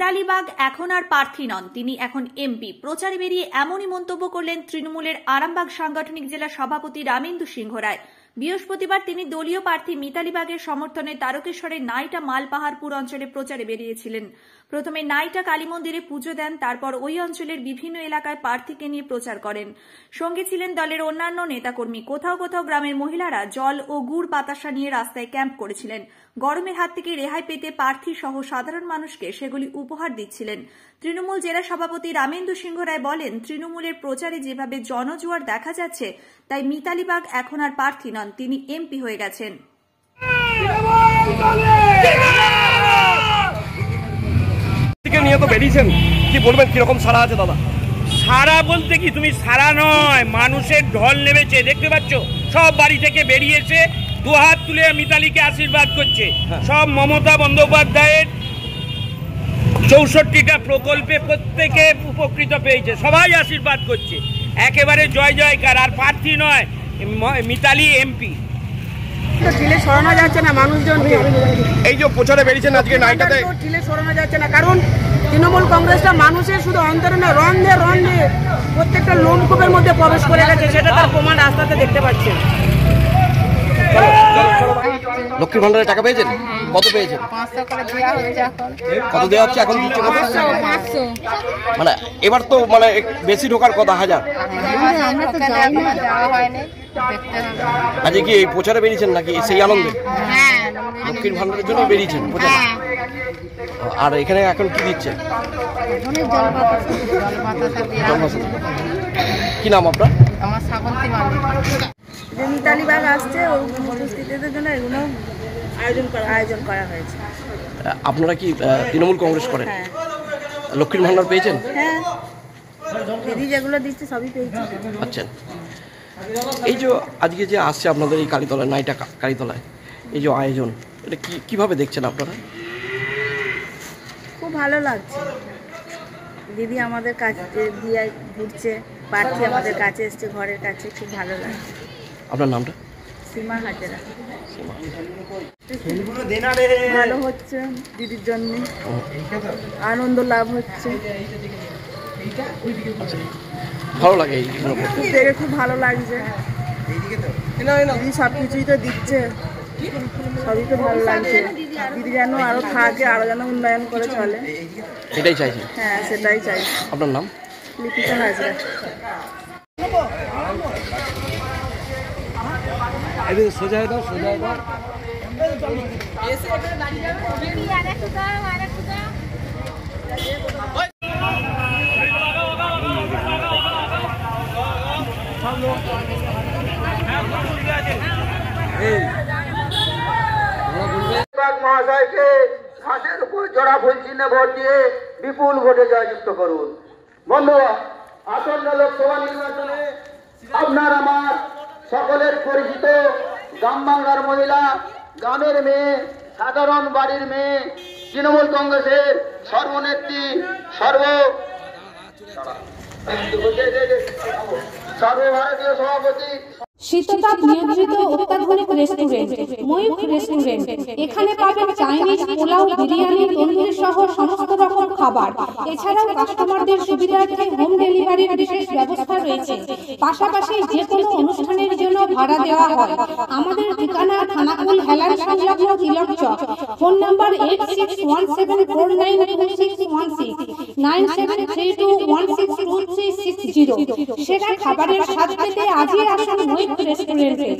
Mitali bug এখন আর প্রার্থী নন, তিনি এখন এমপি। প্রচারে বেরিয়ে এমনই মন্তব্য করলেন তৃণমূলের আরামবাগ সাংগঠনিক জেলা সভাপতি রামেন্দু সিংহ রায়। বৃহস্পতিবার তিনি দলীয় প্রার্থী মিতালি বাগের সমর্থনে তারকেশ্বরের নাইটা মালপাহাড়পুর অঞ্চলে প্রচারে বেরিয়েছিলেন। প্রথমে নাইটা কালী মন্দিরে পুজো দেন, তারপর ওই অঞ্চলের বিভিন্ন এলাকায় প্রার্থীকে নিয়ে প্রচার করেন। সঙ্গে ছিলেন দলের অন্যান্য নেতাকর্মী। কোথাও কোথাও গ্রামের মহিলারা জল ও গুড় বাতাসা নিয়ে রাস্তায় ক্যাম্প করেছিলেন। গরমের হাত থেকে রেহাই পেতে প্রার্থী সহ সাধারণ মানুষকে সেগুলি উপহার দিচ্ছিলেন। তৃণমূল জেলা সভাপতি রামেন্দু সিংহ রায় বলেন, তৃণমূলের প্রচারে যেভাবে জনজোয়ার দেখা যাচ্ছে, তাই মিতালি বাগ এখন আর প্রার্থী নন, তিনি এমপি হয়ে গেছেন। নিয়ে তো বেরিয়েছেন, কি বলবেন, কিরকম সারা আছে দাদা? সারা বলতে কি, তুমি সারা নয়, মানুষের ঢল নেমেছে, দেখতে পাচ্ছ সব বাড়ি থেকে বেরিয়েছে, দুহাত তুলে মিতালিকে আশীর্বাদ করছে। সব মমতা বন্দ্যোপাধ্যায়ের 64টা প্রকল্পে প্রত্যেকে উপকৃত পেয়েছে, সবাই আশীর্বাদ করছে, একেবারে জয় জয়কার। আর প্রার্থী নয়, মিতালি এমপি। ঠেলে সরানো যাচ্ছে না মানুষজনকে। এই যে প্রচারে বেরিয়েছেন আজকে নাইটাতে, ঠেলে সরানো যাচ্ছে না, কারণ তৃণমূল কংগ্রেসটা মানুষের শুধু অন্তরে না, রন্ধে রন্ধে প্রত্যেকটা লোমকূপের মধ্যে প্রবেশ করে গেছে, সেটা তার প্রমাণ রাস্তাতে দেখতে পাচ্ছেন। লক্ষ্মীর ভান্ডারের টাকা পেয়েছেন? কত পেয়েছেন? 500 করে দেওয়া হচ্ছে এখন। কত দেওয়া হচ্ছে এখন? দিচ্ছে কত? 500। মানে এবার তো মানে বেশি ঢোকার কথা, 1000। আমরা তো যাই না, দেওয়া হয়নি, দেখতে হবে। আজকে কি এই প্রচারে বেরিয়েছেন নাকি সেই আনন্দে? হ্যাঁ, লক্ষ্মীর ভান্ডারের জন্য বেরিয়েছেন প্রচারে? আর এখানে এখন কি দিচ্ছে? জল বাতাসা দিয়ে। কি নাম আপনার? আমার শ্রাবন্তী মালিক। যে মিতালি বাগ আসছে, ওই উপস্থিতিদের জন্য এগুলো আয়োজন করা হয়েছে। আপনারা কি তৃণমূল কংগ্রেস করেন? হ্যাঁ। লক্ষ্মীর ভান্ডার পেয়েছেন? হ্যাঁ, দিদি যেগুলো দিচ্ছে সবই পেয়েছি। আচ্ছা, এই যে আজকে যে আসছে আপনাদের এই কালীতলায়, নাইটা কালীতলায়, এই যে আয়োজন, এটা কিভাবে দেখছেন আপনারা? খুব ভালো লাগছে, দিদি আমাদের কাছে দিয়ে ঘুরছে, প্রার্থী আমাদের কাছে এসছে, ঘরের কাছে, খুব ভালো লাগছে। আপনার নামটা? সীমা হাজরা। ভালো হচ্ছে, দিদির জন্য আনন্দ লাভ হচ্ছে, ভালো লাগে এই দেখে, খুব ভালো লাগছে। দিদি সব কিছুই তো দিচ্ছে, সবই তো ভালো লাগছে। দিদি যেন আরো থাকে, আরো যেন উন্নয়ন করে চলে, এটাই চাইছি। হ্যাঁ, সেটাই চাই। আপনার নাম? লিপিকা হাজরা। সোজা দাও, সোজা দাও। মহাশয়কে ঘাটের উপর জোড়া ফুল চিহ্নে ভোট দিয়ে বিপুল ভোটে জয়যুক্ত করুন। বন্ধুরা, আসন্ন লোকসভা নির্বাচনে আপনার আমার সকলের পরিচিত গ্রাম বাংলার মহিলা, গ্রামের মেয়ে, সাধারণ বাড়ির মেয়ে, তৃণমূল কংগ্রেসের সর্বনেত্রী, সর্বভারতীয় সভাপতি, শীততাপ নিয়ন্ত্রিত অত্যাধুনিক রেস্টুরেন্ট ময়ূখ রেস্টুরেন্ট। এখানে পাবেন চাইনিজ, পোলাও, বিরিয়ানি, তন্দুরি সহ সমস্ত রকম খাবার। এছাড়াও কাস্টমারদের সুবিধার্থে হোম ডেলিভারির বিশেষ ব্যবস্থা রয়েছে। পাশাপাশি যে কোনো অনুষ্ঠানের জন্য ভাড়া দেওয়া হয়। আমাদের ঠিকানা খানাকুল হেলান সংলগ্ন তিলক চক। Phone number 8617492616, 9732162360। সেরা খাবারের স্বাদ পেতে আজই আসুন ময়ূখ রেস্টুরেন্টে।